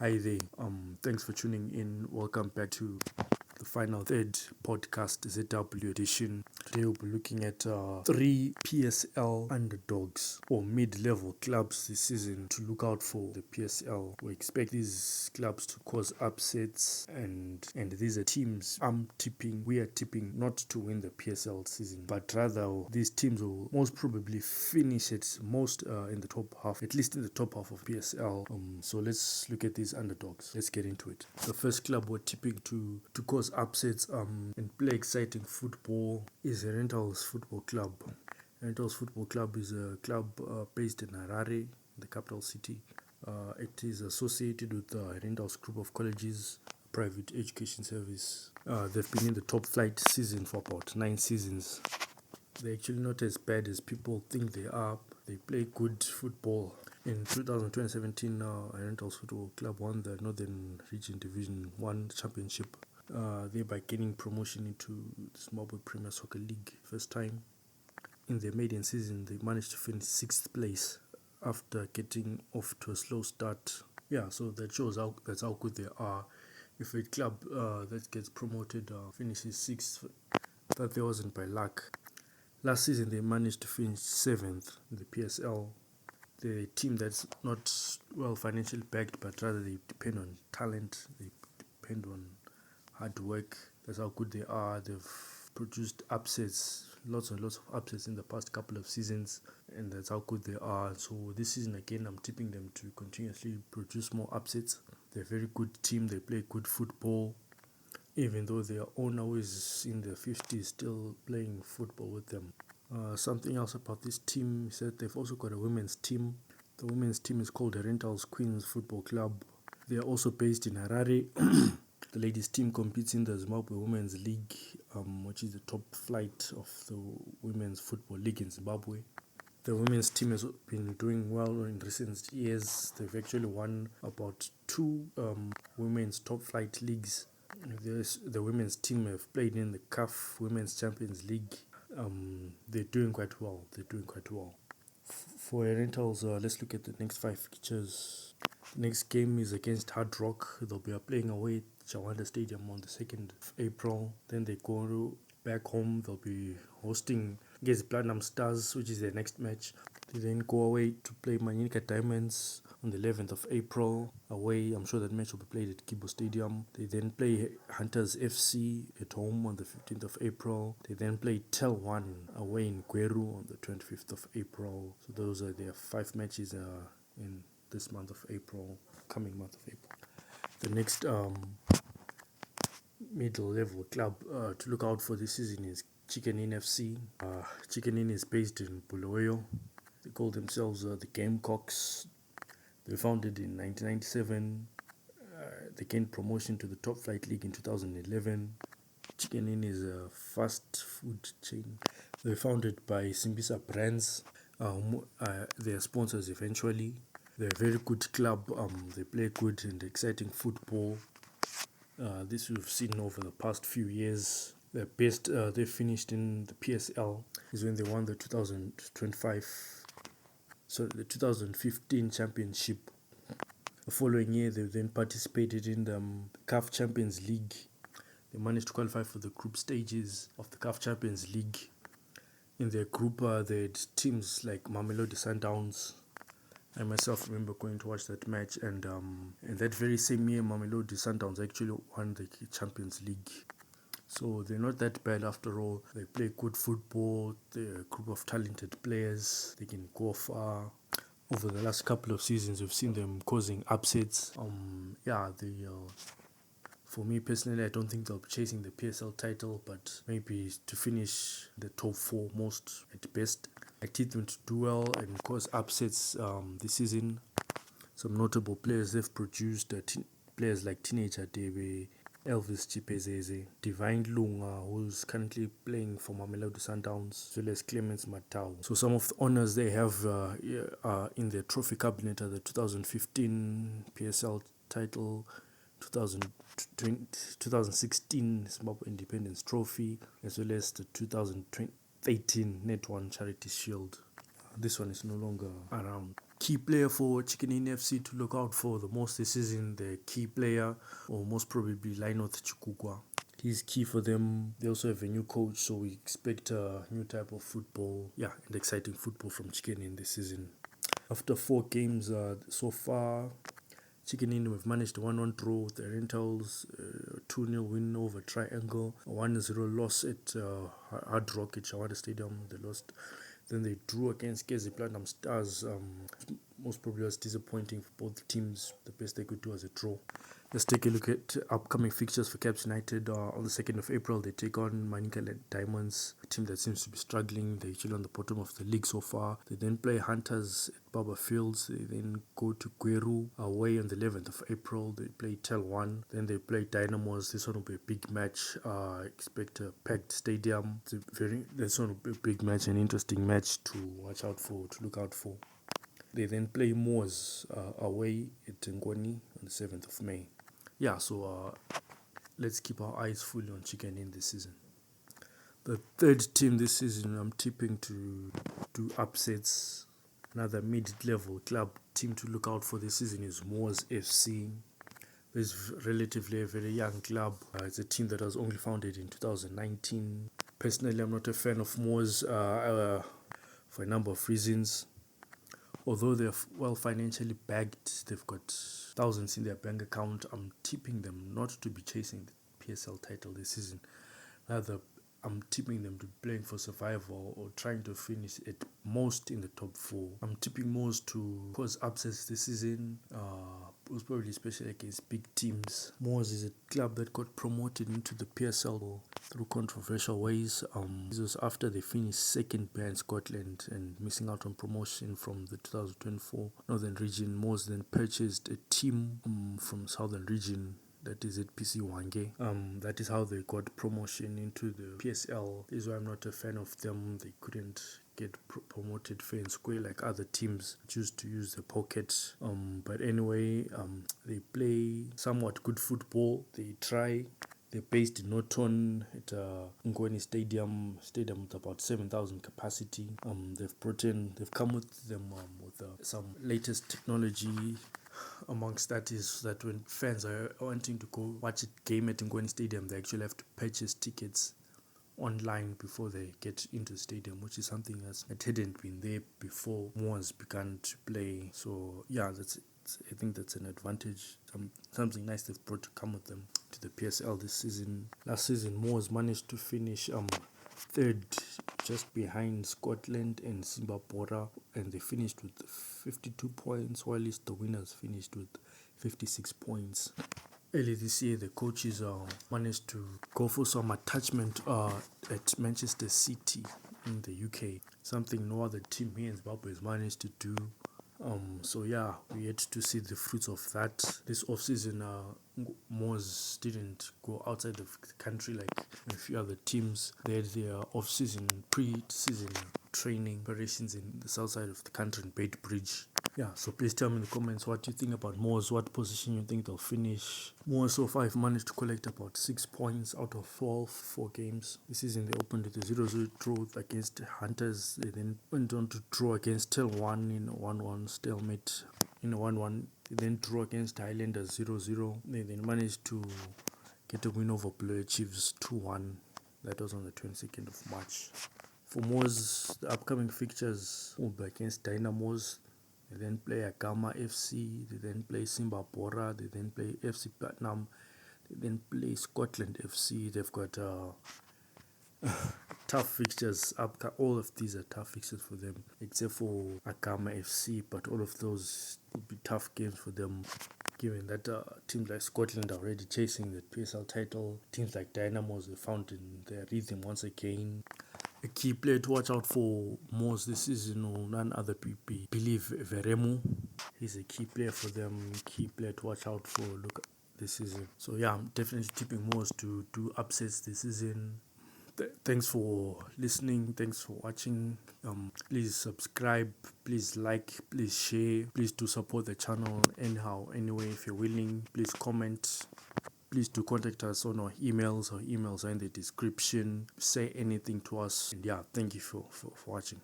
Hi there. Thanks for tuning in. Welcome back to the final third podcast ZW edition. Today we'll be looking at three PSL underdogs or mid-level clubs this season to look out for the PSL. We expect these clubs to cause upsets, and these are teams we are tipping not to win the PSL season, but rather these teams will most probably finish at most in the top half, at least in the top half of PSL. So let's look at these underdogs. Let's get into it. The first club we're tipping to cause upsets and play exciting football is Herentals Football Club. Herentals Football Club is a club based in Harare, the capital city. It is associated with the Herentals Group of Colleges, private education service. They've been in the top flight season for about 9 seasons. They're actually not as bad as people think they are. They play good football. In 2017, Herentals Football Club won the Northern Region Division 1 Championship, thereby gaining promotion into the Zimbabwe Premier Soccer League first time. In their maiden season, they managed to finish 6th place after getting off to a slow start. Yeah, so that shows that's how good they are. If a club that gets promoted finishes 6th, that there wasn't by luck. Last season, they managed to finish 7th in the PSL. The team that's not well financially backed, but rather they depend on talent, they depend on hard work. That's how good they are. They've produced upsets, lots and lots of upsets in the past couple of seasons, and that's how good they are. So this season again, I'm tipping them to continuously produce more upsets. They're a very good team. They play good football, even though their owner is in their 50s still playing football with them. Something else about this team is that they've also got a women's team. The women's team is called Herentals Queens Football Club. They are also based in Harare. The ladies' team competes in the Zimbabwe Women's League, which is the top flight of the women's football league in Zimbabwe. The women's team has been doing well in recent years. They've actually won about 2 women's top flight leagues. The women's team have played in the CAF Women's Champions League. They're doing quite well. For Herentals, let's look at the next 5 fixtures. The next game is against Hard Rock. They'll be playing away at Chawanda Stadium on the 2nd of April. Then they go back home. They'll be hosting against Platinum Stars, which is their next match. They then go away to play Manyinika Diamonds on the 11th of April away. I'm sure that match will be played at Kibo Stadium. They then play Hunters FC at home on the 15th of April. They then play Tel 1 away in Gweru on the 25th of April. So those are their 5 matches in this month of April, coming month of April. The next middle level club to look out for this season is Chicken Inn FC. Chicken Inn is based in Bulawayo. They call themselves the Gamecocks. They were founded in 1997. They gained promotion to the top flight league in 2011. Chicken Inn is a fast food chain. They were founded by Simbisa Brands. They are sponsors eventually. They're a very good club. They play good and exciting football. This we've seen over the past few years. The best they finished in the PSL is when they won the 2015 championship. The following year, they then participated in the CAF Champions League. They managed to qualify for the group stages of the CAF Champions League. In their group, they had teams like Mamelodi Sundowns. I myself remember going to watch that match, and that very same year, Mamelodi Sundowns actually won the Champions League. So they're not that bad after all. They play good football. They're a group of talented players. They can go far. Over the last couple of seasons, we've seen them causing upsets. For me personally, I don't think they'll be chasing the PSL title, but maybe to finish the top 4 most at best. I tip them to do well and cause upsets this season. Some notable players they've produced, players like Teenager Debe, Elvis Chipezeze, Divine Lunga, who's currently playing for Mamelodi Sundowns, as well as Clemens Matau. So some of the honors they have in their trophy cabinet are the 2015 PSL title, 2016 Zimbabwe Independence Trophy, as well as the 2013 Net1 Charity Shield. This one is no longer around. Key player for Chicken Inn FC to look out for the most this season, the key player, or most probably Linoth Chukukwa. He's key for them. They also have a new coach, so we expect a new type of football, and exciting football from Chicken Inn this season. After 4 games so far, Chicken Inn, we've managed a 1-1 draw with the Herentals, 2-0 win over Triangle, a 1-0 loss at Hard Rock at Shawada Stadium. They lost. Then they drew against Kezi Platinum Stars. Most probably was disappointing for both teams. The best they could do was a draw. Let's take a look at upcoming fixtures for Caps United. On the 2nd of April, they take on Manikala Diamonds, a team that seems to be struggling. They're actually on the bottom of the league so far. They then play Hunters at Baba Fields. They then go to Gweru away on the 11th of April. They play Tel 1. Then they play Dynamos. This one will be a big match. Expect a packed stadium. This one will be a big match, an interesting match to watch out for, to look out for. They then play Mwos away at Ngoni on the 7th of May. So let's keep our eyes fully on Chicken Inn this season. The third team this season I'm tipping to do upsets. Another mid-level club team to look out for this season is Mwos FC. It's relatively a very young club. It's a team that was only founded in 2019. Personally, I'm not a fan of Mwos for a number of reasons. Although they're well financially backed, they've got thousands in their bank account, I'm tipping them not to be chasing the PSL title this season. Rather, I'm tipping them to be playing for survival or trying to finish at most in the top 4. I'm tipping most to cause upsets this season, most probably especially against big teams. Mwos is a club that got promoted into the PSL through controversial ways. This was after they finished second behind Scotland and missing out on promotion from the 2024 Northern Region. Mwos then purchased a team from Southern Region, that is at PC Wange. That is how they got promotion into the PSL. This is why I'm not a fan of them. They couldn't get promoted fair and square like other teams choose to use the pocket. But anyway, they play somewhat good football. They try. They're based in Norton at Ngoni Stadium with about 7,000 capacity. They've come with them with some latest technology. Amongst that is that when fans are wanting to go watch a game at Ngoni Stadium, they actually have to purchase tickets online before they get into the stadium, which is something that hadn't been there before Mwos began to play. So I think that's an advantage, something nice they've brought to come with them to the PSL this season. Last season, Mwos managed to finish third, just behind Scotland and Zimbabwean, and they finished with 52 points, while the winners finished with 56 points. Early this year, the coaches managed to go for some attachment at Manchester City in the UK, something no other team here in Zimbabwe has managed to do. We had to see the fruits of that. This off-season, Mwos didn't go outside of the country like a few other teams. They had their off-season, pre-season training operations in the south side of the country in Beitbridge. So please tell me in the comments what you think about Mwos, what position you think they'll finish. Mwos so far have managed to collect about 6 points out of 4 games. This season they opened with a 0-0 draw against Hunters. They then went on to draw against Tel 1 in a 1-1 stalemate. In a 1-1, they then drew against Highlanders 0-0. They then managed to get a win over Blue Chiefs 2-1. That was on the 22nd of March. For Mwos, the upcoming fixtures will be against Dynamos. They then play Agama FC, they then play Zimbabwean, they then play FC Platinum, they then play Scotland FC. They've got tough fixtures. All of these are tough fixtures for them, except for Agama FC, but all of those will be tough games for them, given that teams like Scotland are already chasing the PSL title. Teams like Dynamos have found in their rhythm once again. A key player to watch out for Mwos this season, or none other people, believe Veremu. He's a key player for them, key player to watch out for this season. So I'm definitely tipping Mwos to do upsets this season. Thanks for listening, thanks for watching. Please subscribe, please like, please share, please do support the channel anyway if you're willing. Please comment. Please do contact us on our emails. Our emails are in the description. Say anything to us. And thank you for watching.